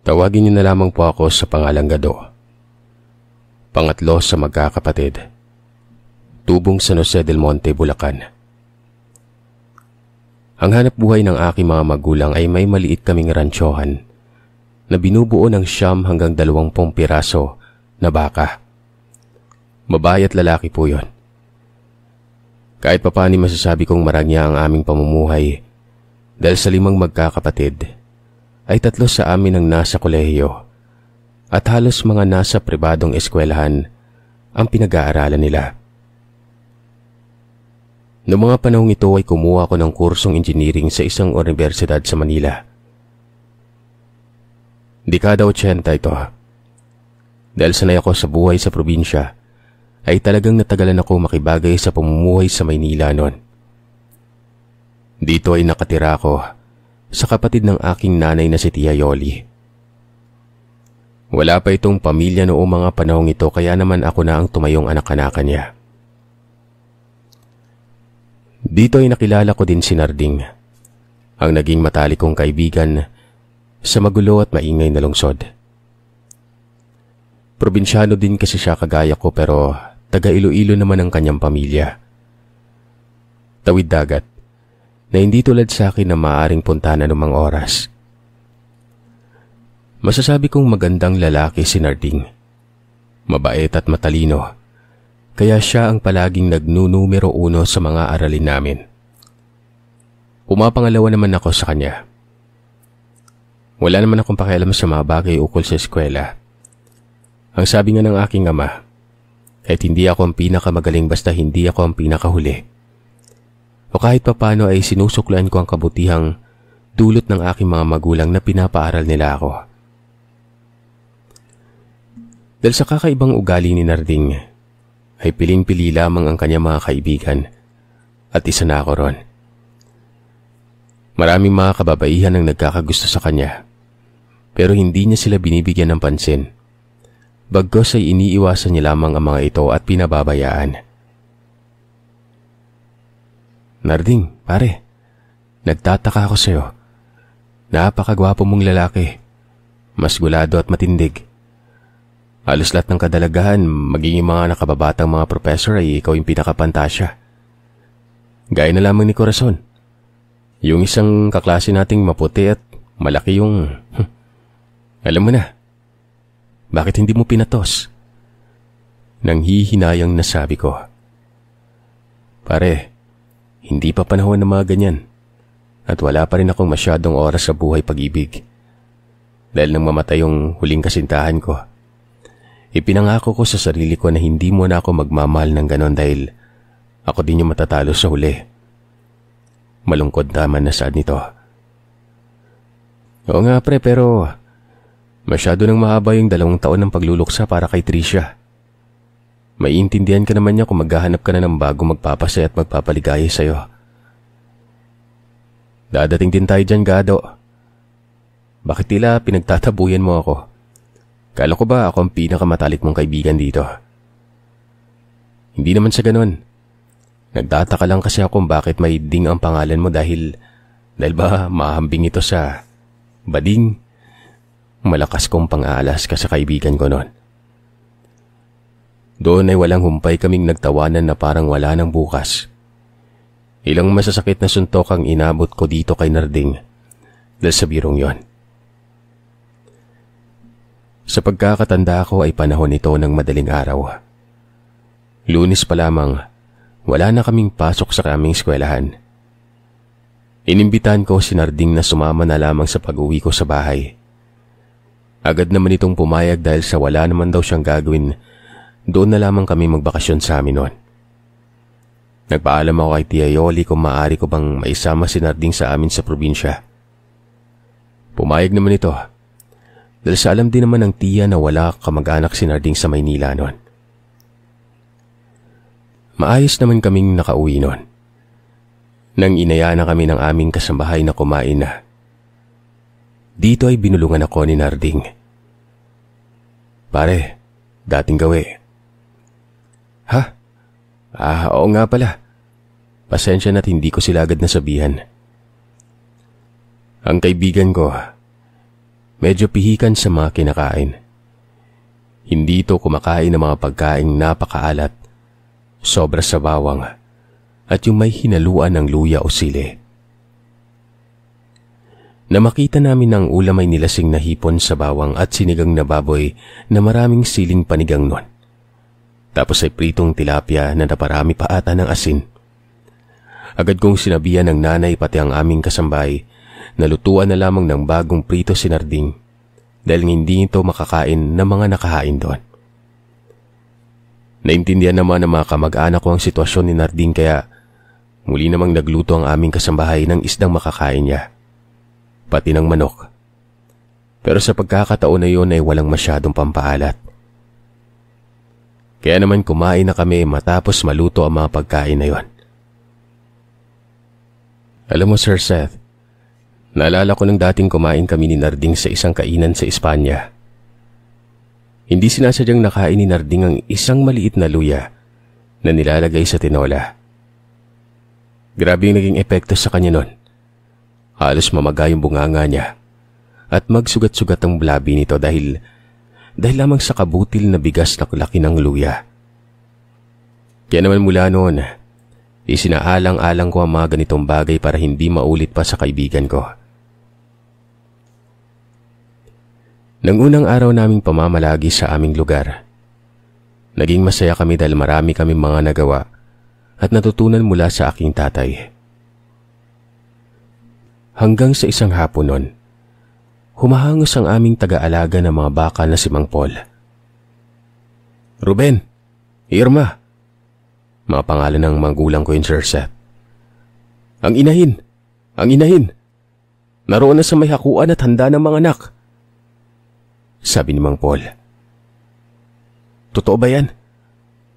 Tawagin niyo na lamang po ako sa pangalang Gado. Pangatlo sa magkakapatid. Tubong San Jose del Monte, Bulacan. Ang hanap buhay ng aking mga magulang ay may maliit kaming rantsohan na binubuo ng 9 hanggang 20 piraso na baka. Babae at lalaki po yon. Kahit papaani masasabi kong maranya ang aming pamumuhay dahil sa 5 magkakapatid ay 3 sa amin ang nasa kolehiyo at halos mga nasa pribadong eskwelahan ang pinag-aaralan nila. Noong mga panahong ito ay kumuha ako ng kursong engineering sa isang universidad sa Manila. Dekada 80 ito. Dahil sanay ako sa buhay sa probinsya, ay talagang natagalan ako makibagay sa pamumuhay sa Maynila noon. Dito ay nakatira ako sa kapatid ng aking nanay na si Tia Yoli. Wala pa itong pamilya noong mga panahong ito kaya naman ako na ang tumayong anak-anakan niya. Dito ay nakilala ko din si Narding, ang naging matalik kong kaibigan sa magulo at maingay na lungsod. Probinsyano din kasi siya kagaya ko pero taga Iloilo naman ang kanyang pamilya. Tawid dagat na hindi tulad sa akin na maaaring puntahan anumang oras. Masasabi kong magandang lalaki si Narding. Mabait at matalino, kaya siya ang palaging nagnunumero 1 sa mga aralin namin. Pumapangalawa naman ako sa kanya. Wala naman akong pakialam sa mga bagay ukol sa eskwela. Ang sabi nga ng aking ama, kahit hindi ako ang pinakamagaling basta hindi ako ang pinakahuli. O kahit papano ay sinusuklan ko ang kabutihang dulot ng aking mga magulang na pinapaaral nila ako. Dahil sa kakaibang ugali ni Narding, ay piling-pili lamang ang kanyang mga kaibigan at isa na ako ron. Maraming mga kababaihan ang nagkakagusto sa kanya pero hindi niya sila binibigyan ng pansin. Bagkus ay iniiwasan niya lamang ang mga ito at pinababayaan. Narding, pare, nagtataka ako sa'yo. Napakagwapo mong lalaki. Masgulado at matindig. Halos lahat ng kadalagahan, maging mga nakababatang mga professor ay ikaw yung pinakapantasya. Gaya na lamang ni Corazon. Yung isang kaklase nating maputi at malaki yung... Alam mo na, bakit hindi mo pinatos? Nanghihinayang nasabi ko. Pare, hindi pa panahon ng mga ganyan. At wala pa rin akong masyadong oras sa buhay pag-ibig. Dahil nang mamatay yung huling kasintahan ko, ipinangako ko sa sarili ko na hindi mo na ako magmamahal ng ganon dahil ako din yung matatalo sa huli. Malungkot naman na sad nito. Oo nga pre, pero masyado nang mahaba yung 2 taon ng pagluluksa para kay Tricia. Maiintindihan ka naman niya kung maghahanap ka na ng bago magpapasaya at magpapaligaya sa'yo. Dadating din tayo dyan, Gado. Bakit tila pinagtatabuyan mo ako? Kala ko ba ako ang pinakamatalik mong kaibigan dito? Hindi naman sa ganun. Nagtataka lang kasi ako kung bakit may Ding ang pangalan mo dahil ba mahambing ito sa bading? Malakas kong pang-aalas ka sa kaibigan ko noon. Doon ay walang humpay kaming nagtawanan na parang wala nang bukas. Ilang masasakit na suntok ang inabot ko dito kay Narding dahil sa birong yon. Sa pagkakatanda ko ay panahon ito ng madaling araw. Lunes pa lamang, wala na kaming pasok sa aming eskwelahan. Inimbitan ko si Narding na sumama na lamang sa pag-uwi ko sa bahay. Agad naman itong pumayag dahil sa wala naman daw siyang gagawin, doon na lamang kami magbakasyon sa amin noon. Nagpaalam ako kay Tia Yoli kung maaari ko bang maisama si Narding sa amin sa probinsya. Pumayag naman ito. Dahil sa alam din naman ng tiya na wala kamag-anak si Narding sa Maynila noon. Maayos naman kaming nakauwi noon. Nang inaya na kami ng aming kasambahay na kumain na. Dito ay binulungan ako ni Narding. Pare, dating gawi. Ha? Oo nga pala. Pasensya na't hindi ko sila agad nasabihan. Ang kaibigan ko, medyo pihikan sa mga kinakain. Hindi ito kumakain ng mga pagkaing napakaalat, sobra sa bawang, at yung may hinaluan ng luya o sili. Na makita namin ng ulam ay nilasing na hipon sa bawang at sinigang na baboy na maraming siling panigang nun. Tapos ay pritong tilapia na naparami pa ata ng asin. Agad kong sinabihan ng nanay pati ang aming kasambay na lutuan na lamang ng bagong prito sinarding dahil hindi ito makakain ng mga nakahain doon. Naintindihan naman ng mga kamag-anak ko ang sitwasyon ni Narding kaya muli namang nagluto ang aming kasambahay ng isdang makakain niya, pati ng manok. Pero sa pagkakataon na yun ay walang masyadong pampaalat. Kaya naman kumain na kami matapos maluto ang mga pagkain na yon. Alam mo Sir Seth, naalala ko nang dating kumain kami ni Narding sa isang kainan sa Espanya. Hindi sinasadyang nakain ni Narding ang isang maliit na luya na nilalagay sa tinola. Grabe yung naging epekto sa kanya nun. Halos mamaga yung bunganga niya at magsugat-sugat ang blabi nito dahil lamang sa kabutil na bigas na laki ng luya. Kaya naman mula noon, isinaalang-alang ko ang mga ganitong bagay para hindi maulit pa sa kaibigan ko. Nang unang araw naming pamamalagi sa aming lugar, naging masaya kami dahil marami kaming mga nagawa at natutunan mula sa aking tatay. Hanggang sa isang hapon nun, humahangos ang aming taga-alaga ng mga baka na si Mang Paul. Ruben, Irma, mga pangalan ng magulang ko yun, Sir Seth. Ang inahin, naroon na sa may hakuan at handa ng mga anak. Sabi ni Mang Paul. Totoo ba yan?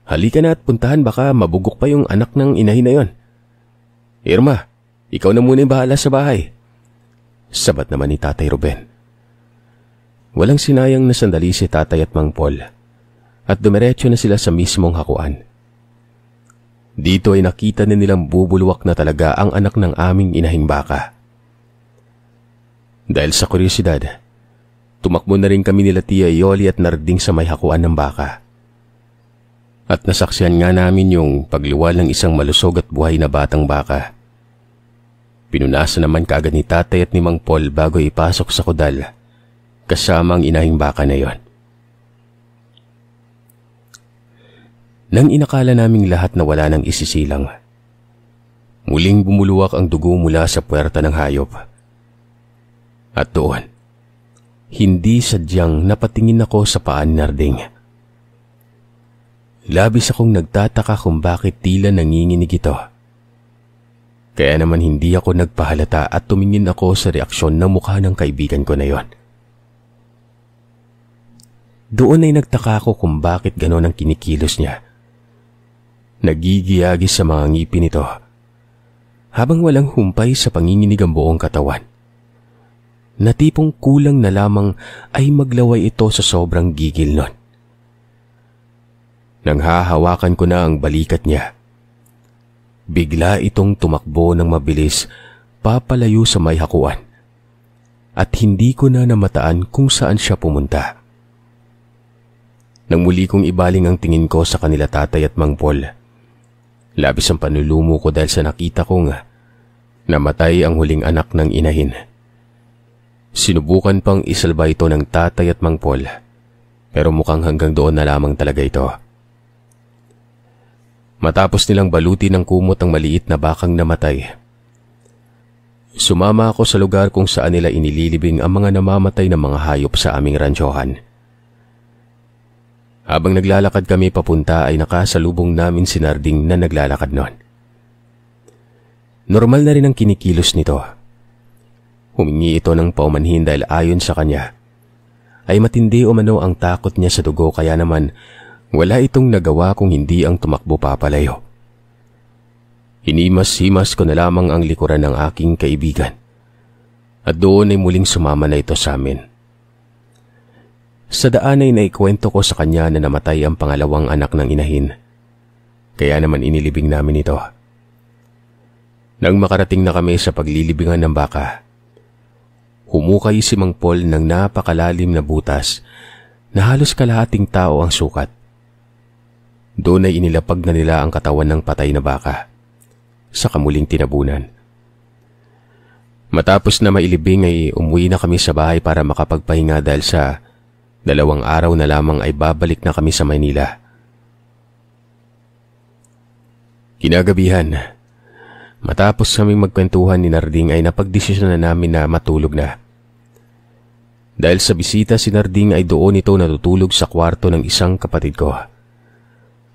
Halika na at puntahan baka mabugok pa yung anak ng inahin na yon. Irma, ikaw na muna yung bahala sa bahay. Sabat naman ni Tatay Ruben. Walang sinayang na sandali si Tatay at Mang Paul at dumiretso na sila sa mismong hakuan. Dito ay nakita na nilang bubulwak na talaga ang anak ng aming inahing baka. Dahil sa kuryosidad, tumakbo na rin kami nila Tia Yoli at Narding sa may hakuan ng baka. At nasaksihan nga namin yung pagluwal ng isang malusog at buhay na batang baka. Pinunasan naman kaagad ni Tatay at ni Mang Paul bago ipasok sa kudal kasama ang inahing baka na yon. Nang inakala naming lahat na wala nang isisilang, muling bumuluwak ang dugo mula sa puwerta ng hayop. At doon, hindi sadyang napatingin ako sa paan ni Narding. Labis akong nagtataka kung bakit tila nanginginig ito. Kaya naman hindi ako nagpahalata at tumingin ako sa reaksyon ng mukha ng kaibigan ko na yon. Doon ay nagtaka ako kung bakit ganon ang kinikilos niya. Nagigiyagis sa mga ngipin nito habang walang humpay sa panginginig ang buong katawan. Na tipong kulang na lamang ay maglaway ito sa sobrang gigil nun. Nang hahawakan ko na ang balikat niya, bigla itong tumakbo ng mabilis papalayo sa may hakuan at hindi ko na namataan kung saan siya pumunta. Nang muli kong ibaling ang tingin ko sa kanila Tatay at Mang Paul, labis ang panlulumo ko dahil sa nakita kong namatay ang huling anak ng inahin. Sinubukan pang isalba ito ng Tatay at Mang Paul, pero mukhang hanggang doon na lamang talaga ito. Matapos nilang balutin ng kumot ang maliit na bakang namatay, sumama ako sa lugar kung saan nila inililibing ang mga namamatay na mga hayop sa aming ransyohan. Habang naglalakad kami papunta ay nakasalubong namin si Narding na naglalakad noon. Normal na rin ang kinikilos nito. Humingi ito ng paumanhin dahil ayon sa kanya ay matindi umano ang takot niya sa dugo kaya naman wala itong nagawa kung hindi ang tumakbo papalayo. Hinimas-himas ko na lamang ang likuran ng aking kaibigan at doon ay muling sumama na ito sa amin. Sa daan ay naikwento ko sa kanya na namatay ang pangalawang anak ng inahin, kaya naman inilibing namin ito. Nang makarating na kami sa paglilibingan ng baka, Humukay si Mang Paul ng napakalalim na butas na halos kalahating tao ang sukat. Doon ay inilapag na nila ang katawan ng patay na baka sa kamuling tinabunan. Matapos na mailibing ay umuwi na kami sa bahay para makapagpahinga dahil sa 2 araw na lamang ay babalik na kami sa Maynila. Kinagabihan, matapos kaming magkwentuhan ni Narding ay napagdesisyon na namin na matulog na. Dahil sa bisita si Narding ay doon ito natutulog sa kwarto ng isang kapatid ko.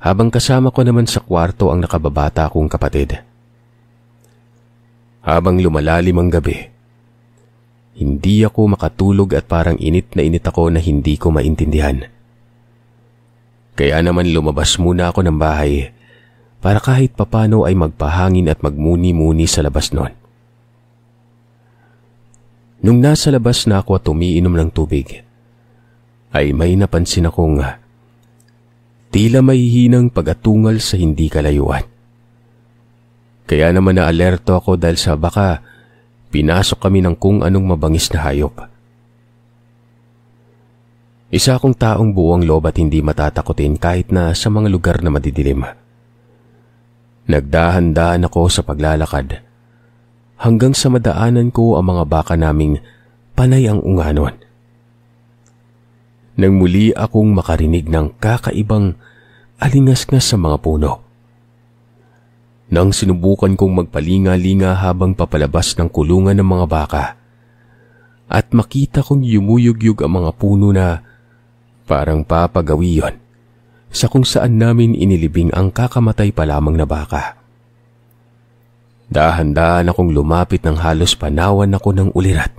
Habang kasama ko naman sa kwarto ang nakababata kong kapatid. Habang lumalalim ang gabi, hindi ako makatulog at parang init na init ako na hindi ko maintindihan. Kaya naman lumabas muna ako ng bahay para kahit papano ay magpahangin at magmuni-muni sa labas noon. Nung nasa labas na ako at umiinom ng tubig, ay may napansin akong tila may hinang pag-atungal sa hindi kalayuan. Kaya naman naalerto ako dahil sa baka pinasok kami ng kung anong mabangis na hayop. Isa akong taong buwang loob at hindi matatakotin kahit na sa mga lugar na madidilim. Nagdahan-dahan ako sa paglalakad hanggang sa madaanan ko ang mga baka naming panay ang unganon. Nang muli akong makarinig ng kakaibang alingas-ngas sa mga puno. Nang sinubukan kong magpalinga-linga habang papalabas ng kulungan ng mga baka at makita kong yumuyugyug ang mga puno na parang papagawi yon sa kung saan namin inilibing ang kakamatay pa lamang na baka. Dahan-dahan akong lumapit ng halos panawan ako ng ulirat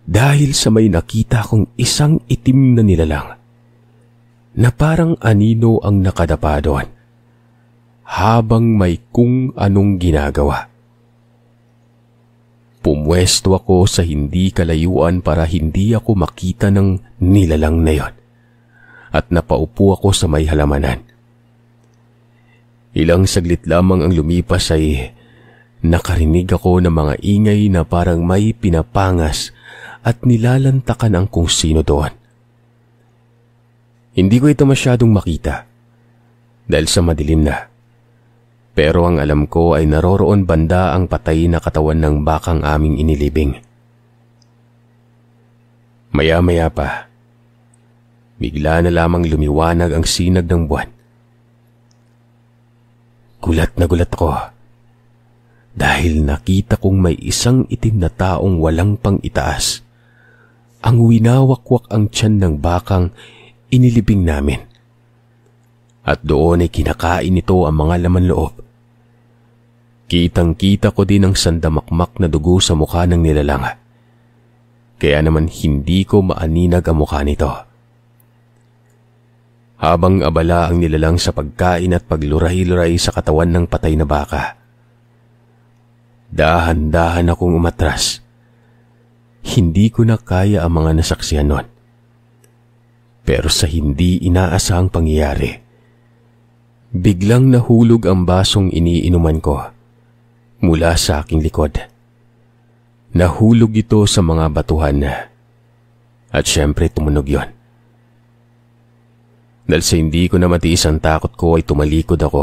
dahil sa may nakita kong isang itim na nilalang na parang anino ang nakadapa doon habang may kung anong ginagawa. Pumwesto ako sa hindi kalayuan para hindi ako makita ng nilalang na yon at napaupo ako sa may halamanan. Ilang saglit lamang ang lumipas ay nakarinig ako ng mga ingay na parang may pinapangas at nilalantakan ang kung sino doon. Hindi ko ito masyadong makita dahil sa madilim na. Pero ang alam ko ay naroroon banda ang patay na katawan ng bakang aming inilibing. Maya-maya pa, bigla na lamang lumiwanag ang sinag ng buwan. Gulat na gulat ako dahil nakita kong may isang itim na taong walang pang itaas ang winawakwak ang tiyan ng bakang inilibing namin. At doon ay kinakain nito ang mga laman loob. Kitang-kita ko din ang sandamakmak na dugo sa mukha ng nilalang. Kaya naman hindi ko maaninag ang mukha nito. Habang abala ang nilalang sa pagkain at pagluray-luray sa katawan ng patay na baka, dahan-dahan akong umatras. Hindi ko na kaya ang mga nasaksihan nun. Pero sa hindi inaasahang pangyayari, biglang nahulog ang basong iniinuman ko mula sa aking likod. Nahulog ito sa mga batuhan at syempre tumunog yon. Dahil sa hindi ko na matiis ang takot ko ay tumalikod ako.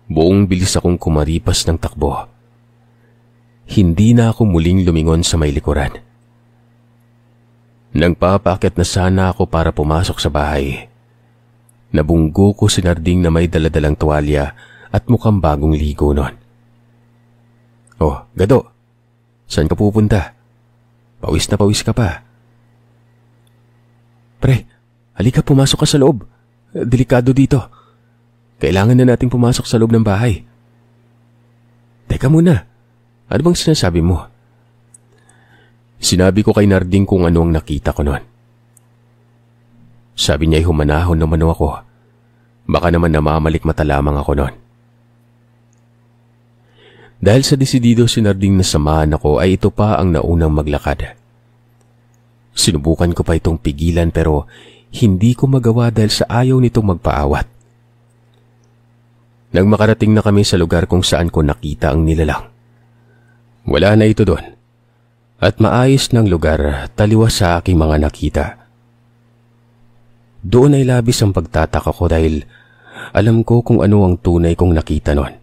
Buong bilis akong kumaripas ng takbo. Hindi na ako muling lumingon sa may likuran. Nang papaakyat na sana ako para pumasok sa bahay, nabunggo ko si Narding na may daladalang tuwalya at mukhang bagong ligo nun. "Oh, Gado, saan ka pupunta? Pawis na pawis ka pa." "Pre, halika pumasok ka sa loob. Delikado dito. Kailangan na nating pumasok sa loob ng bahay." "Teka muna, ano bang sinasabi mo?" Sinabi ko kay Narding kung ano ang nakita ko noon. Sabi niya ay humanahon naman ako. Baka naman namamalik mata lamang ako noon. Dahil sa desidido si Narding na samahan ako ay ito pa ang naunang maglakad. Sinubukan ko pa itong pigilan pero hindi ko magawa dahil sa ayaw nitong magpaawat. Nang makarating na kami sa lugar kung saan ko nakita ang nilalang, wala na ito doon. at maayos ng lugar taliwas sa aking mga nakita. Doon ay labis ang pagtataka ko dahil alam ko kung ano ang tunay kong nakita noon.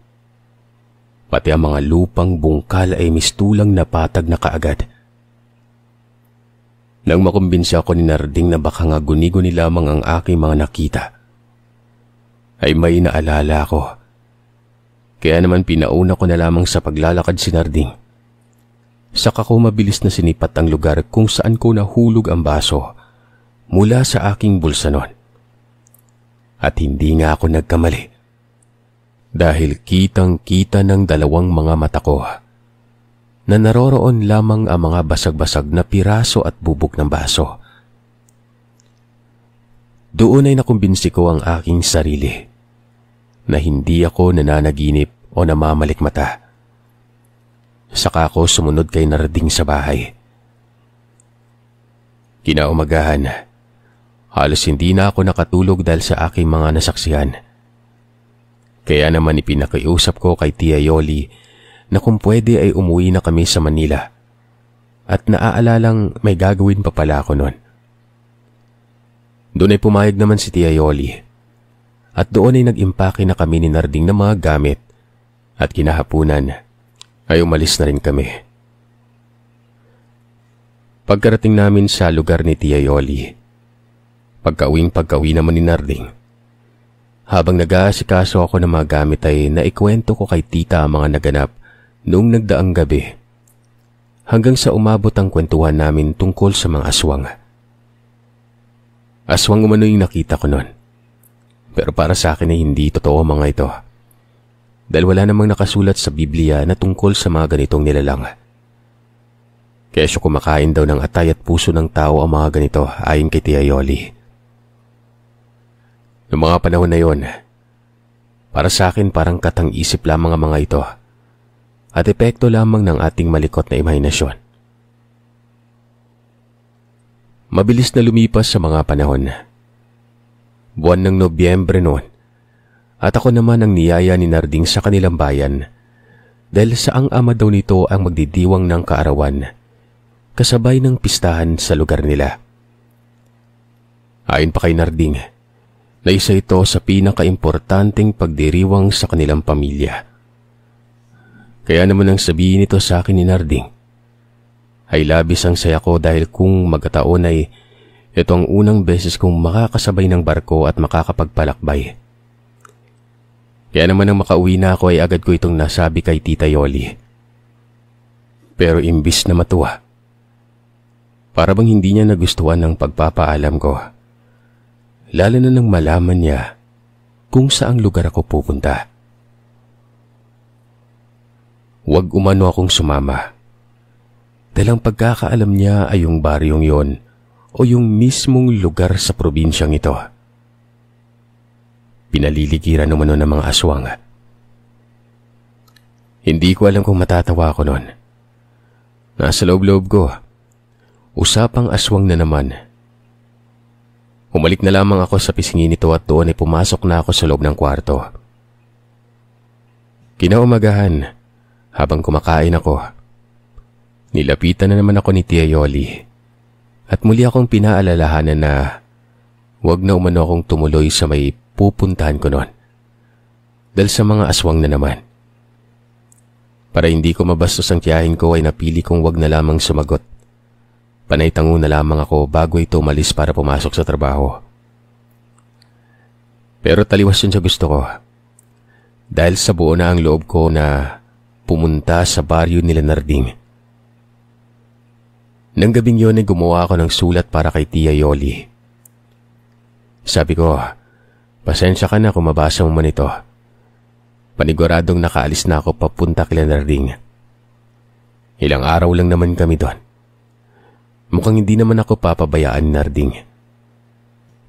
Pati ang mga lupang bungkal ay mistulang napatag na kaagad. Nang makumbinsi ako ni Narding na baka nga guni-guni lamang ang aking mga nakita, ay may naalala ako. Kaya naman pinauna ko na lamang sa paglalakad si Narding. Saka ko mabilis na sinipat ang lugar kung saan ko nahulog ang baso mula sa aking bulsa noon. At hindi nga ako nagkamali. Dahil kitang-kita ng dalawang mga mata ko na naroroon lamang ang mga basag-basag na piraso at bubog ng baso. Doon ay nakumbinsi ko ang aking sarili na hindi ako nananaginip o namamalikmata. Saka ako sumunod kay Narding sa bahay. Kinaumagahan, halos hindi na ako nakatulog dahil sa aking mga nasaksihan. Kaya naman ipinakiusap ko kay Tia Yoli na kung pwede ay umuwi na kami sa Manila at naaalalang may gagawin pa pala ako noon. Doon ay pumayag naman si Tia Yoli at doon ay nag-impake na kami ni Narding ng mga gamit at kinahapunan ay umalis na rin kami. Pagkarating namin sa lugar ni Tia Yoli, pagka-uwi naman ni Narding, habang nag-aasikaso ako ng mga gamit ay naikwento ko kay tita ang mga naganap noong nagdaang gabi, hanggang sa umabot ang kwentuhan namin tungkol sa mga aswang. Aswang umano yung nakita ko noon, pero para sa akin ay hindi totoo mga ito, dahil wala namang nakasulat sa Biblia na tungkol sa mga ganitong nilalang. Kaya siya kumakain daw ng atay at puso ng tao ang mga ganito ayon kay Tia Yoli. Noong mga panahon na yon, para sa akin parang katang-isip lamang ang mga ito at epekto lamang ng ating malikot na imahinasyon. Mabilis na lumipas sa mga panahon. Buwan ng Nobyembre noon, at ako naman ang niyaya ni Narding sa kanilang bayan dahil saang ama daw nito ang magdidiwang ng kaarawan kasabay ng pistahan sa lugar nila. Ayon pa kay Narding, na isa ito sa pinakaimportanteng pagdiriwang sa kanilang pamilya. Kaya naman ang sabihin nito sa akin ni Narding, ay labis ang saya ko dahil kung magkataon ay ito ang unang beses kong makakasabay ng barko at makakapagpalakbay. Kaya naman nang makauwi na ako ay agad ko itong nasabi kay Tita Yoli. Pero imbis na matuwa, para bang hindi niya nagustuhan ng pagpapaalam ko, lalo na nang malaman niya kung saang lugar ako pupunta. Huwag umano akong sumama, dahil ang pagkakaalam niya ay yung baryong yon o yung mismong lugar sa probinsyang ito. Pinaliligiran umano ng mga aswang. Hindi ko alam kung matatawa ako noon. Nasa loob-loob ko, usapang aswang na naman. Umalik na lamang ako sa pisngi nito at doon ay pumasok na ako sa loob ng kwarto. Kinaumagahan, habang kumakain ako, nilapitan na naman ako ni Tia Yoli at muli akong pinaalalahanan na huwag na umano akong tumuloy sa may pupuntahan ko noon dahil sa mga aswang na naman. Para hindi ko mabastos ang tiyahin ko ay napili kong wag na lamang sumagot. Panay tango na lamang ako bago ito umalis para pumasok sa trabaho. Pero taliwas yun sa gusto ko dahil sa buo na ang loob ko na pumunta sa baryo nila Narding. Nang gabing yun ay gumawa ako ng sulat para kay Tia Yoli. Sabi ko, pasensya ka na kung mabasa mo man ito. Paniguradong nakaalis na ako papunta kila Narding. Ilang araw lang naman kami doon. Mukhang hindi naman ako papabayaan ni Narding.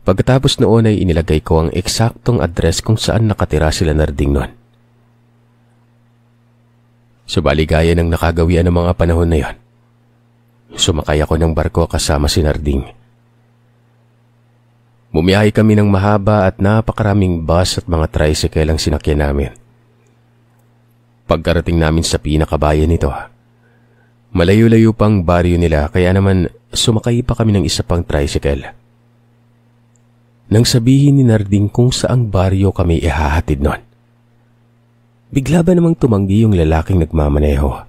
Pagkatapos noon ay inilagay ko ang eksaktong address kung saan nakatira sila Narding noon. Subaligaya ng nakagawian ng mga panahon na yon, sumakay ako ng barko kasama si Narding. Bumiyahe kami ng mahaba at napakaraming bus at mga tricycle ang sinakyan namin. Pagkarating namin sa pinakabayan nito, Malayo-layo pang baryo nila kaya naman sumakay pa kami ng isa pang tricycle. Nang sabihin ni Narding kung saang baryo kami ihahatid nun, bigla ba namang tumanggi yung lalaking nagmamaneho?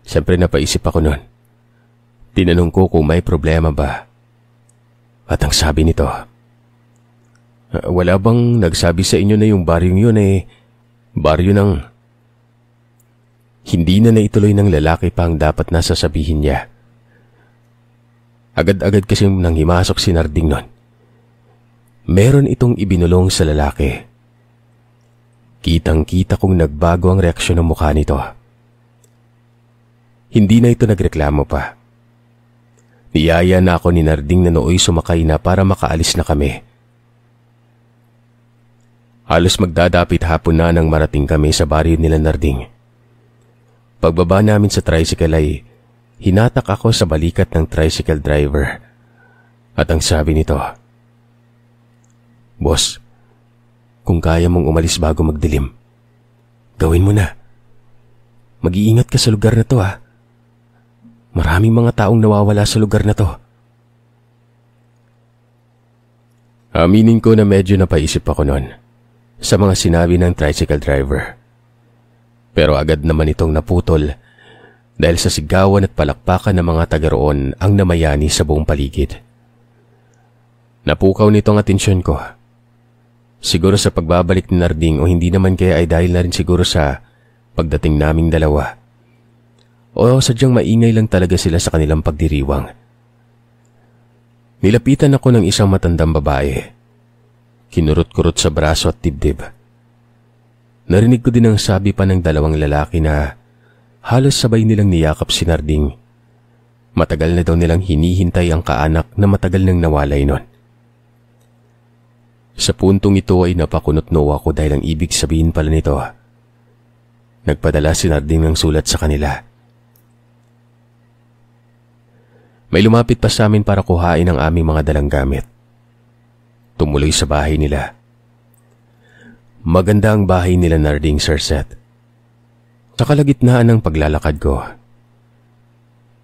Siyempre napaisip ako nun. Tinanong ko kung may problema ba. At ang sabi nito, wala bang nagsabi sa inyo na yung baryong yun baryo ng... Hindi na naituloy ng lalaki pa ang dapat nasa sabihin niya. Agad-agad kasi nang himasok si Narding nun. Meron itong ibinulong sa lalaki. Kitang-kita kong nagbago ang reaksyon ng mukha nito. Hindi na ito nagreklamo pa. Niyaya na ako ni Narding na nooy sumakay na para makaalis na kami. Halos magdadapit hapon na nang marating kami sa baryo nila Narding. Pagbaba namin sa tricycle ay hinatak ako sa balikat ng tricycle driver. At ang sabi nito, "Boss, kung kaya mong umalis bago magdilim, gawin mo na. Mag-iingat ka sa lugar na to ha. Maraming mga taong nawawala sa lugar na to." Aminin ko na medyo napaisip ako noon sa mga sinabi ng tricycle driver. Pero agad naman itong naputol dahil sa sigawan at palakpakan ng mga taga roon ang namayani sa buong paligid. Napukaw nito ang atensyon ko. Siguro sa pagbabalik ni Narding o hindi naman kaya ay dahil na rin siguro sa pagdating naming dalawa. O sadyang maingay lang talaga sila sa kanilang pagdiriwang. Nilapitan ako ng isang matandang babae. Kinurot-kurot sa braso at dibdib. Narinig ko din ang sabi pa ng dalawang lalaki na halos sabay nilang niyakap si Narding. Matagal na daw nilang hinihintay ang kaanak na matagal nang nawalay nun. Sa puntong ito ay napakunot-no ako dahil ang ibig sabihin pala nito, nagpadala si Narding ng sulat sa kanila. May lumapit pa sa amin para kuhain ang aming mga dalang gamit. Tumuloy sa bahay nila. Maganda ang bahay nila Narding, Sir Seth. Sa kalagitnaan ng paglalakad ko,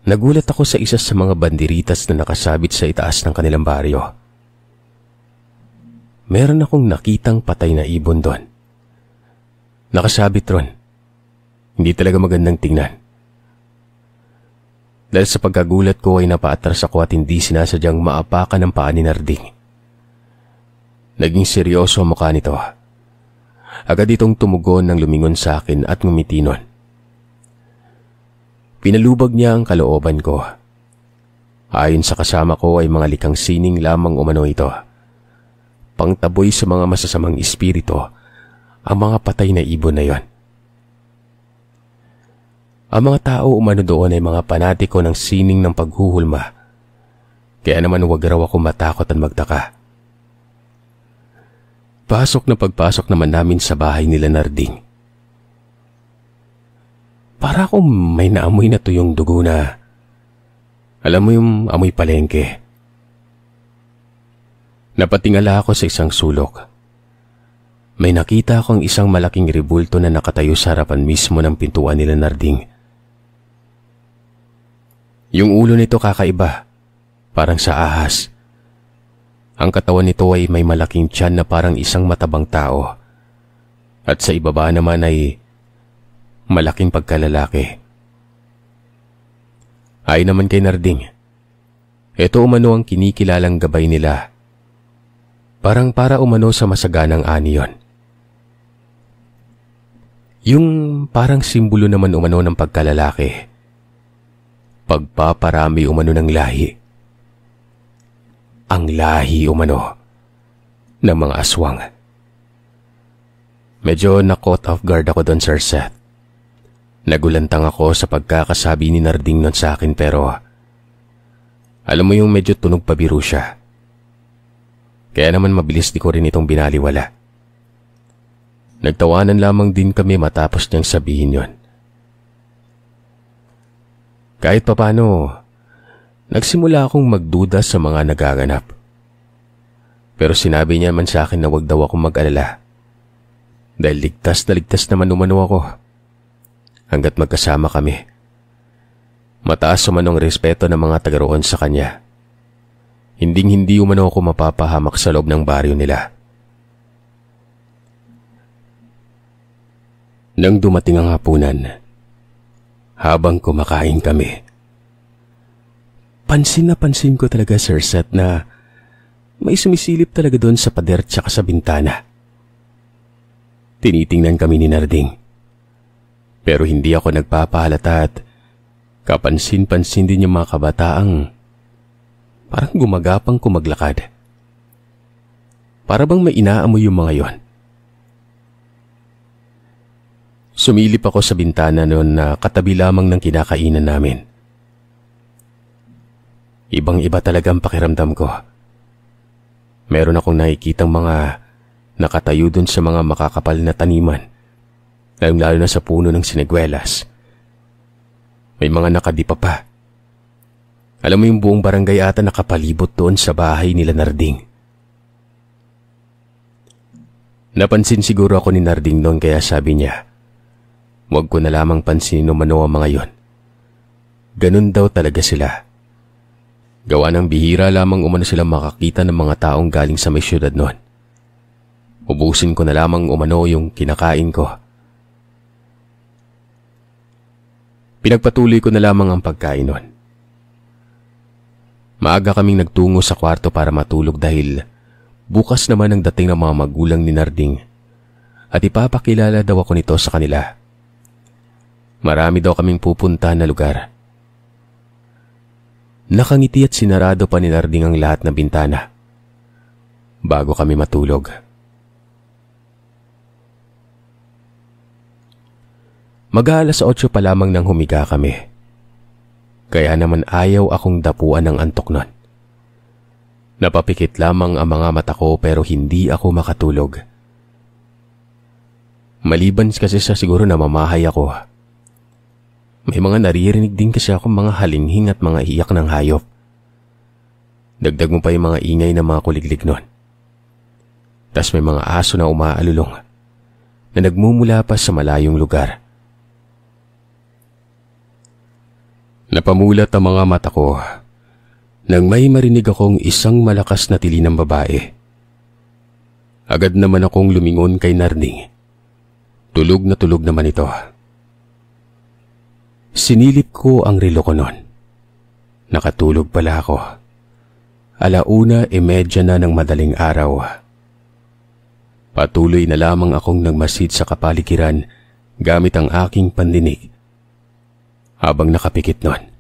nagulat ako sa isa sa mga banderitas na nakasabit sa itaas ng kanilang baryo. Meron akong nakitang patay na ibon doon. Nakasabit ron. Hindi talaga magandang tingnan. Dahil sa pagkagulat ko ay napaatras ako at hindi sinasadyang maapakan ng paa ni Narding. Naging seryoso ang mukha nito. Agad itong tumugon ng lumingon sa akin at ngumiti nun. Pinalubag niya ang kalooban ko. Ayon sa kasama ko ay mga likhang sining lamang umano ito. Pangtaboy sa mga masasamang espiritu ang mga patay na ibon na yon. Ang mga tao umano doon ay mga panatiko ng sining ng paghuhulma. Kaya naman huwag raw ako matakot at magtaka. Pasok na pagpasok naman namin sa bahay nila Narding. Para akong may naamoy na tuyong dugo na, alam mo yung amoy palengke. Napatingala ako sa isang sulok. May nakita akong isang malaking rebulto na nakatayo sa harapan mismo ng pintuan nila Narding. Yung ulo nito kakaiba, parang sa ahas. Ang katawan nito ay may malaking tiyan na parang isang matabang tao. At sa ibaba naman ay malaking pagkalalaki. Ay naman kay Narding, ito umano ang kinikilalang gabay nila. Parang para umano sa masaganang ani yon. Yung parang simbolo naman umano ng pagkalalaki. Pagpaparami umano ng lahi. Ang lahi umano ng mga aswang. Medyo na-caught off guard ako doon, Sir Seth. Nagulantang ako sa pagkakasabi ni Narding nun sa akin pero alam mo yung medyo tunog pabiro siya. Kaya naman mabilis di ko rin itong binaliwala. Nagtawanan lamang din kami matapos niyang sabihin yon. Kahit papano, nagsimula akong magduda sa mga nagaganap. Pero sinabi niya man sa akin na wag daw akong mag-alala. Dahil ligtas na naman umano ako. Hanggat magkasama kami Mataas man ang respeto ng mga taga roon sa kanya. Hinding-hindi umano ako mapapahamak sa loob ng baryo nila. Nang dumating ang hapunan, habang kumakain kami, pansin na pansin ko talaga, Sir Seth, na may sumisilip talaga doon sa pader tsaka sa bintana. Tinitingnan kami ni Narding. Pero hindi ako nagpapahalata at kapansin-pansin din yung mga kabataang parang gumagapang kumaglakad. Para bang may inaamoy yung mga yon. Sumilip ako sa bintana noon na katabi lamang ng kinakainan namin. Ibang-iba talaga ang pakiramdam ko. Meron akong nakikitang mga nakatayo dun sa mga makakapal na taniman, lalo na sa puno ng siniguelas. May mga nakadipa pa. Alam mo, yung buong barangay ata nakapalibot doon sa bahay nila Narding. Napansin siguro ako ni Narding noon kaya sabi niya, huwag ko na lamang pansinin umano ang mga yon. Ganun daw talaga sila. Gawa ng bihira lamang umano sila makakita ng mga taong galing sa may syudad noon. Ubusin ko na lamang umano yung kinakain ko. Pinagpatuloy ko na lamang ang pagkain noon. Maaga kaming nagtungo sa kwarto para matulog dahil bukas naman ang dating ng mga magulang ni Narding at ipapakilala daw ako nito sa kanila. Marami daw kaming pupuntahan na lugar. Nakangiti at sinarado pa ni Narding ang lahat ng bintana bago kami matulog. Mag-aalas 8 pa lamang nang humiga kami. Kaya naman ayaw akong dapuan ng antok nun. Napapikit lamang ang mga mata ko pero hindi ako makatulog. Maliban kasi sa siguro na mamahay ako, may mga naririnig din kasi akong mga halinghing at mga iyak ng hayop. Dagdag mo pa yung mga ingay ng mga kuliglig nun. Tas may mga aso na umaalulong na nagmumula pa sa malayong lugar. Napamulat ang mga mata ko nang may marinig akong isang malakas na tili ng babae. Agad naman akong lumingon kay Narding. Tulog na tulog naman ito. Sinilip ko ang relo ko noon. Nakatulog pala ako. 1:30 na ng madaling araw. Patuloy na lamang akong nagmasid sa kapaligiran gamit ang aking pandinig habang nakapikit noon.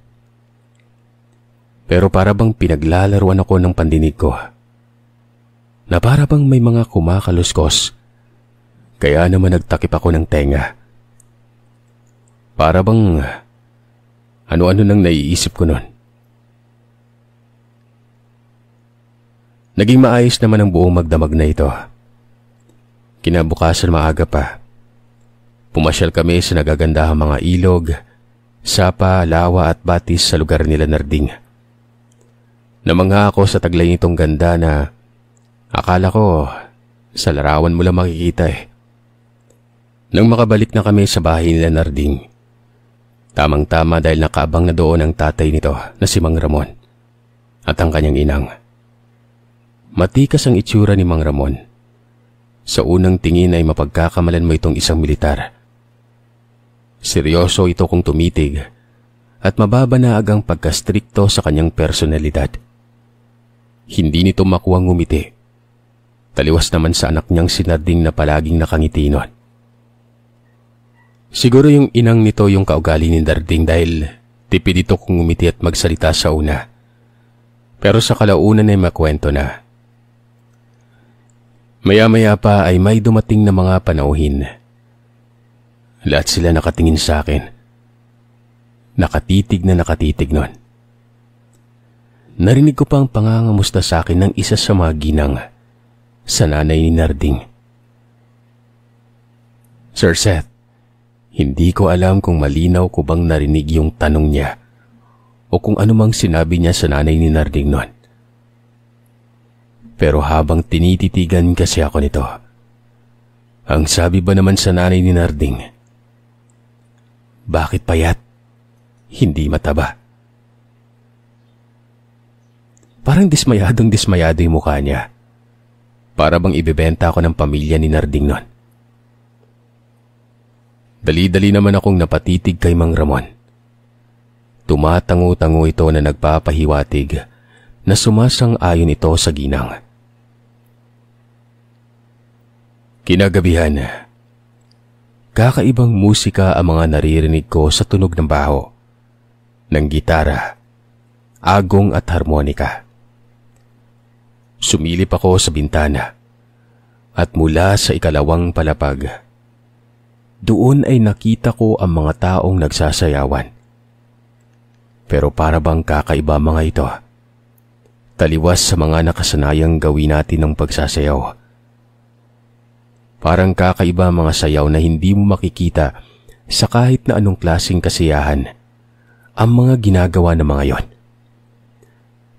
Pero para bang pinaglalaruan ako ng pandinig ko. Na para bang may mga kumakaluskos. Kaya naman nagtakip ako ng tenga. Para bang ano-ano nang naiisip ko noon. Naging maayos naman ang buong magdamag na ito. Kinabukasan maaga pa. Pumasyal kami sa nagagandahang mga ilog, sapa, lawa at batis sa lugar nila Narding. Namangha ako sa taglay nitong ganda na akala ko sa larawan mo lang makikita eh. Nang makabalik na kami sa bahay nila Narding, tamang-tama dahil nakaabang na doon ang tatay nito na si Mang Ramon at ang kanyang inang. Matikas ang itsura ni Mang Ramon. Sa unang tingin ay mapagkakamalan mo itong isang militar. Seryoso ito kung tumitig at mababanaag ang pagkastrikto sa kanyang personalidad. Hindi nito makuwang ngumiti. Taliwas naman sa anak niyang si Narding na palaging nakangiti noon. Siguro yung inang nito yung kaugali ni Narding dahil tipid ito kung ngumiti at magsalita sa una. Pero sa kalaunan ay makwento na. Maya-maya pa ay may dumating na mga panauhin. Lahat sila nakatingin sa akin. Nakatitig nun. Narinig ko pa ang pangangamusta sa akin ng isa sa mga ginang sa nanay ni Narding. Sir Seth, hindi ko alam kung malinaw ko bang narinig yung tanong niya o kung anumang sinabi niya sa nanay ni Narding noon. Pero habang tinititigan kasi ako nito, ang sabi ba naman sa nanay ni Narding, bakit payat? hindi mataba. Parang dismayado yung mukha niya. Para bang ibebenta ako ng pamilya ni Narding nun. Dali-dali naman akong napatitig kay Mang Ramon. Tumatango-tango ito na nagpapahiwatig na sumasang-ayon ito sa ginang. Kinagabihan, kakaibang musika ang mga naririnig ko sa tunog ng baho, ng gitara, agong at harmonika. Sumilip ako sa bintana at mula sa ikalawang palapag, doon ay nakita ko ang mga taong nagsasayawan. Pero para bang kakaiba mga ito, taliwas sa mga nakasanayang gawin natin ng pagsasayaw. Parang kakaiba mga sayaw na hindi mo makikita sa kahit na anong klaseng kasiyahan ang mga ginagawa ng mga yon.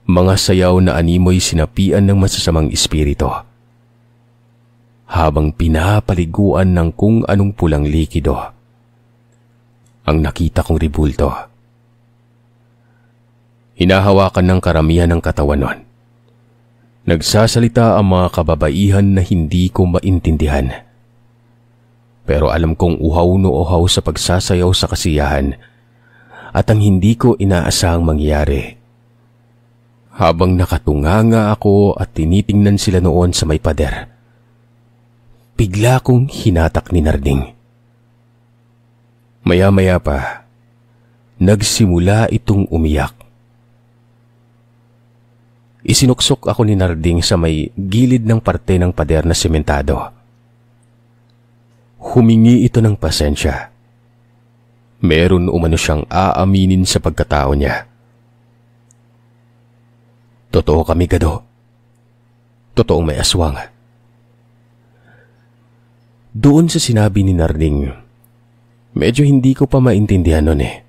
Mga sayaw na animoy sinapian ng masasamang espiritu, habang pinapaliguan ng kung anong pulang likido ang nakita kong ribulto. Hinahawakan ng karamihan ng katawan nun. Nagsasalita ang mga kababaihan na hindi ko maintindihan. Pero alam kong uhaw no uhaw sa pagsasayaw sa kasiyahan at ang hindi ko inaasahang mangyari. Habang nakatunganga ako at tinitingnan sila noon sa may pader, bigla kong hinatak ni Narding. Maya-maya pa, nagsimula itong umiyak. Isinuksok ako ni Narding sa may gilid ng parte ng pader na sementado. Humingi ito ng pasensya. Meron umano siyang aaminin sa pagkatao niya. Totoo kami, Gado. Totoong may aswang. Doon sa sinabi ni Narding, medyo hindi ko pa maintindihan nun eh.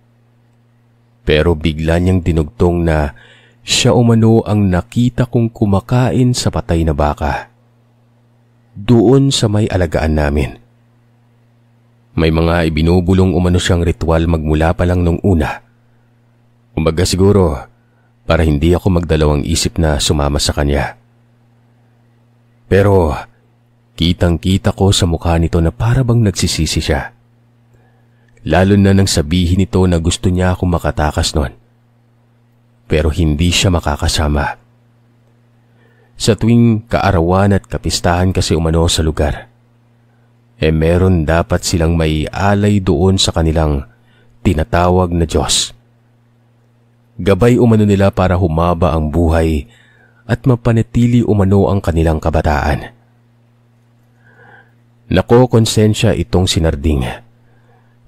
Pero bigla niyang dinugtong na siya umano ang nakita kong kumakain sa patay na baka. Doon sa may alagaan namin. May mga ibinubulong umano siyang ritual magmula pa lang nung una. Kumbaga siguro, para hindi ako magdalawang isip na sumama sa kanya. Pero kitang-kita ko sa mukha nito na para bang nagsisisi siya. Lalo na nang sabihin nito na gusto niya akong makatakas nun. Pero hindi siya makakasama. Sa tuwing kaarawan at kapistahan kasi umano sa lugar, meron dapat silang may alay doon sa kanilang tinatawag na Diyos. Gabay umano nila para humaba ang buhay at mapanatili umano ang kanilang kabataan. Nakokonsensya itong si Narding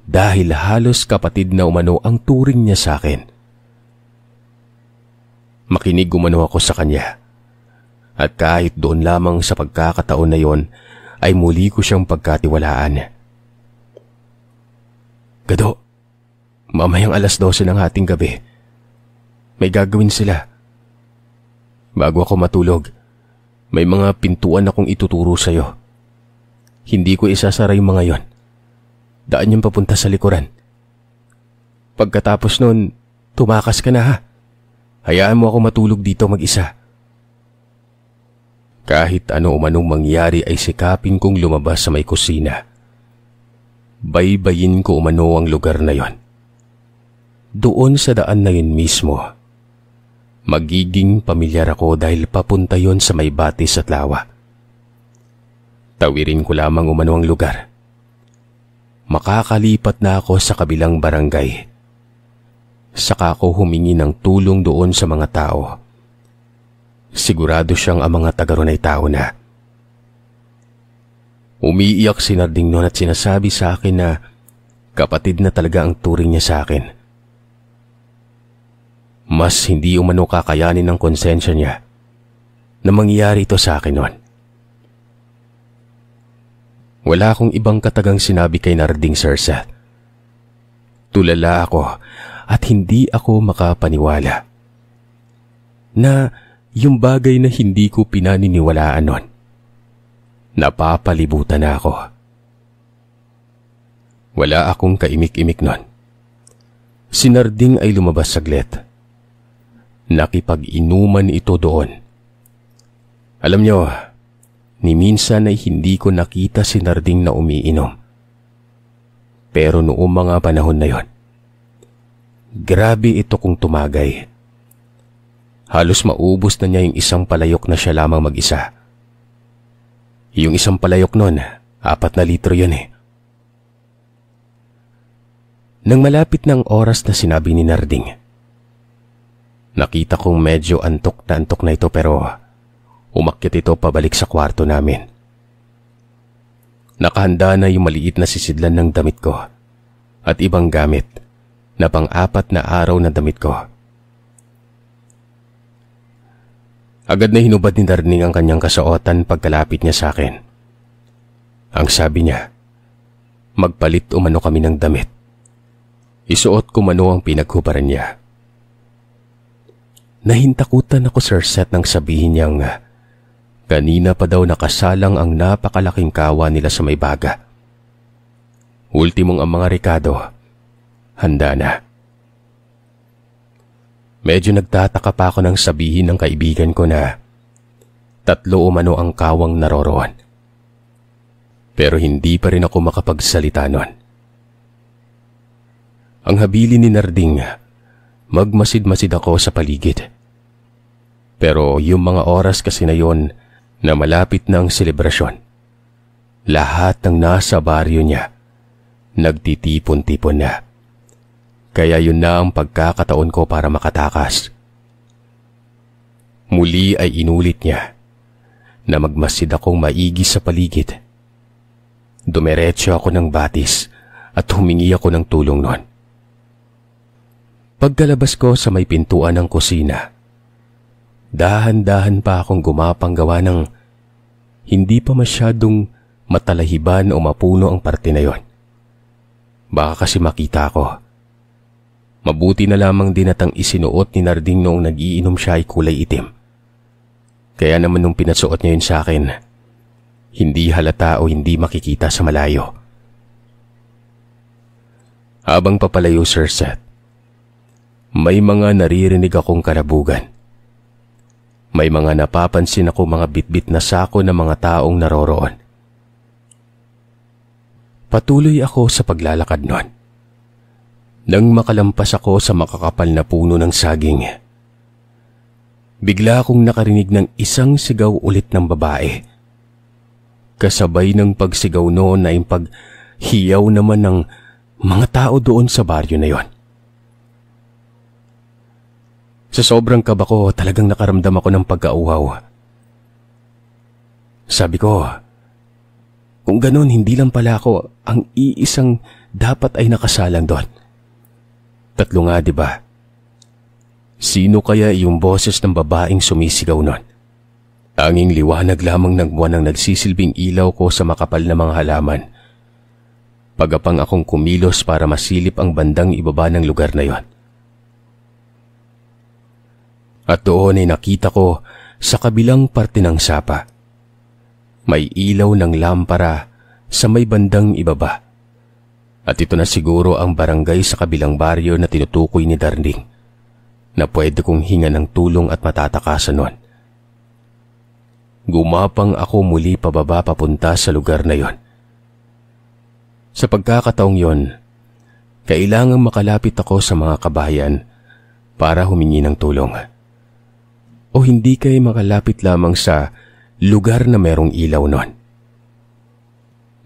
dahil halos kapatid na umano ang turing niya sa akin. Makinig umano ako sa kanya at kahit doon lamang sa pagkakataon na yon ay muli ko siyang pagkatiwalaan. Gado, mamayang 12:00 ng hating gabi. May gagawin sila. Bago ako matulog, may mga pintuan akong ituturo sa'yo. Hindi ko isasara yung mga yon. Daan yung papunta sa likuran. Pagkatapos nun, tumakas ka na ha. Hayaan mo ako matulog dito mag-isa. Kahit ano umanong mangyari ay sikapin kong lumabas sa may kusina. Baybayin ko umano ang lugar na yon. Doon sa daan na yun mismo, magiging pamilyar ako dahil papunta yon sa may batis at lawa. Tawirin ko lamang umano ang lugar. Makakalipat na ako sa kabilang barangay. Saka ako humingi ng tulong doon sa mga tao. Sigurado siyang ang mga taga ron ay tao na. Umiiyak si Narding noon at sinasabi sa akin na kapatid na talaga ang turing niya sa akin. Mas hindi umano kakayanin ng konsensya niya na mangyari ito sa akin noon. Wala akong ibang katagang sinabi kay Narding, Sir Seth. Tulala ako at hindi ako makapaniwala na yung bagay na hindi ko pinaniniwalaan noon, napapalibutan na ako. Wala akong kaimik-imik noon. Si Narding ay lumabas saglit. Nakipag-inuman ito doon. Alam niyo, ni minsan ay hindi ko nakita si Narding na umiinom. Pero noong mga panahon na yon, grabe ito kung tumagay. Halos maubos na niya yung isang palayok na siya lamang mag-isa. Yung isang palayok nun, 4 litro yun eh. Nang malapit ng oras na sinabi ni Narding, nakita kong medyo antok na ito pero umakyat ito pabalik sa kwarto namin. Nakahanda na yung maliit na sisidlan ng damit ko at ibang gamit na pang-4 na araw na damit ko. Agad na hinubad ni Narding ang kanyang kasuotan pagkalapit niya sa akin. Ang sabi niya, magpalit umano kami ng damit. Isuot ko mano ang pinaghubaran niya. Nahintakutan ako, Sir Seth, nang sabihin niyang kanina pa daw nakasalang ang napakalaking kawa nila sa may baga. Ultimong ang mga rekado, handa na. Medyo nagtataka pa ako nang sabihin ng kaibigan ko na 3 umano ang kawang naroroon. Pero hindi pa rin ako makapagsalita nun. Ang habili ni Narding, magmasid-masid ako sa paligid. Pero yung mga oras kasi na yon na malapit na ang selebrasyon, lahat ng nasa baryo niya nagtitipon-tipon na. Kaya yun na ang pagkakataon ko para makatakas. Muli ay inulit niya na magmasid akong maigi sa paligid. Dumiretso ako ng batis at humingi ako ng tulong noon. Pagkalabas ko sa may pintuan ng kusina, dahan-dahan pa akong gumapang-gawa ng hindi pa masyadong matalahiban o mapuno ang parte na yon. Baka kasi makita ko. Mabuti na lamang din at ang isinuot ni Narding noong nag-iinom siya ay kulay itim. Kaya naman nung pinasuot niya yun sa akin, hindi halata o hindi makikita sa malayo. Habang papalayo, Sir Seth, may mga naririnig akong karabugan. May mga napapansin ako mga bitbit na sako ng mga taong naroroon. Patuloy ako sa paglalakad noon. Nang makalampas ako sa makakapal na puno ng saging, bigla akong nakarinig ng isang sigaw ulit ng babae. Kasabay ng pagsigaw noon ay paghiyaw naman ng mga tao doon sa baryo na yon. Sa sobrang kaba ko, talagang nakaramdam ako ng pagkauhaw. Sabi ko, kung ganun, hindi lang pala ako ang iisang dapat ay nakasalang doon. 3 nga, diba? Sino kaya yung boses ng babaeng sumisigaw nun? Tanging liwanag lamang ng buwan ang nagsisilbing ilaw ko sa makapal na mga halaman. Pagapang akong kumilos para masilip ang bandang ibaba ng lugar na yon. At doon ay nakita ko sa kabilang parte ng sapa. May ilaw ng lampara sa may bandang ibaba. At ito na siguro ang barangay sa kabilang baryo na tinutukoy ni Narding na pwede kong hinga ng tulong at matatakasan nun. Gumapang ako muli pababa papunta sa lugar na yon. Sa pagkakataong yon, kailangang makalapit ako sa mga kabayan para humingi ng tulong. O hindi kayo makalapit lamang sa lugar na merong ilaw nun.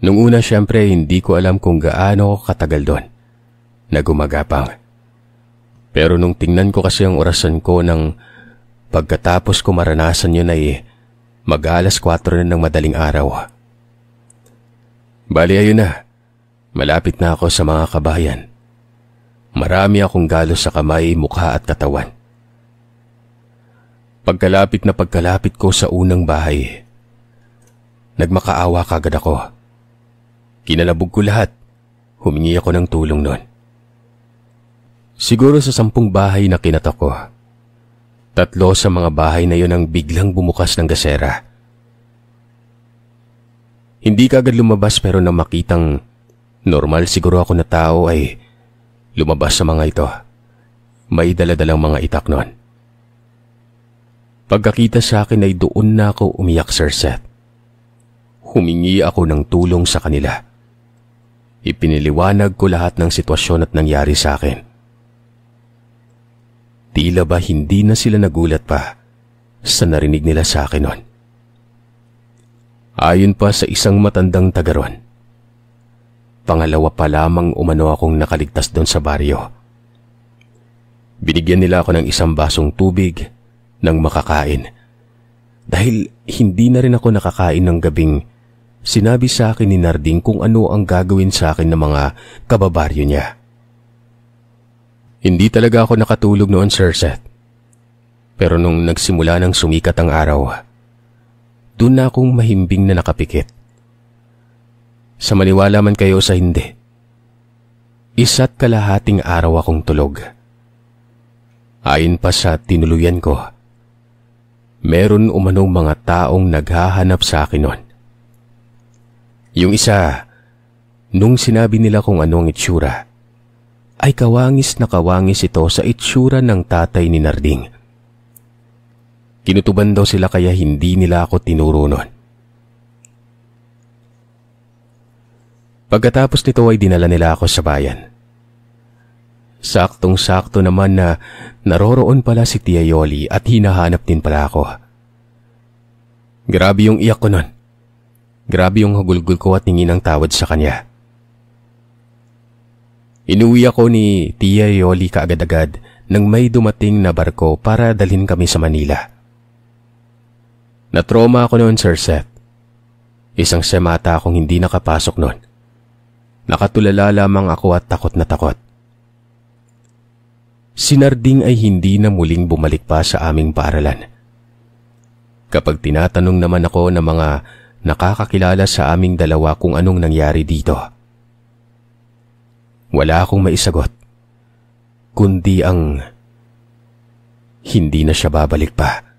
Nung una syempre hindi ko alam kung gaano katagal doon na gumagapang. Pero nung tingnan ko kasi ang orasan ko ng pagkatapos ko maranasan yun ay mag-alas 4 na ng madaling araw. Bali ayun na, malapit na ako sa mga kabayan. Marami akong galos sa kamay, mukha at katawan. Pagkalapit ko sa unang bahay, nagmakaawa kagad ako. Kinalabog ko lahat. Humingi ako ng tulong nun. Siguro sa 10 bahay na kinatok ko, 3 sa mga bahay na yon ang biglang bumukas ng gasera. Hindi kagad lumabas pero nang makitang normal siguro ako na tao ay Lumabas sa mga ito. May daladalang mga itak nun. Pagkakita sa akin ay doon na ako umiyak, Sir Seth. Humingi ako ng tulong sa kanila. Ipiniliwanag ko lahat ng sitwasyon at nangyari sa akin. Tila ba hindi na sila nagulat pa sa narinig nila sa akin nun. Ayon pa sa isang matandang taga ron, pangalawa pa lamang umano akong nakaligtas doon sa baryo. Binigyan nila ako ng isang basong tubig nang makakain. Dahil hindi na rin ako nakakain ng gabing, sinabi sa akin ni Narding kung ano ang gagawin sa akin ng mga kababaryo niya. Hindi talaga ako nakatulog noon, Sir Seth. Pero nung nagsimula ng sumikat ang araw, doon na akong mahimbing na nakapikit. Sa maniwala man kayo sa hindi, 1.5 araw akong tulog. Ayon pa sa tinuluyan ko, meron umanong mga taong naghahanap sa akin noon. Yung isa, nung sinabi nila kung ano ang itsura, ay kawangis na kawangis ito sa itsura ng tatay ni Narding. Kinutuban daw sila kaya hindi nila ako tinuro noon. Pagkatapos nito ay dinala nila ako sa bayan. Saktong-sakto naman na naroroon pala si Tia Yoli at hinahanap din pala ako. Grabe yung iyak ko nun. Grabe yung hagulgul ko at tingin ng tawad sa kanya. Inuwi ako ni Tia Yoli kaagad-agad nang may dumating na barko para dalhin kami sa Manila. Natroma ako noon, Sir Seth. Isang semata akong hindi nakapasok noon. Nakatulala lamang ako at takot na takot. Si Narding ay hindi na muling bumalik pa sa aming paaralan. Kapag tinatanong naman ako ng mga nakakakilala sa aming dalawa kung anong nangyari dito, wala akong maisagot, kundi ang hindi na siya babalik pa.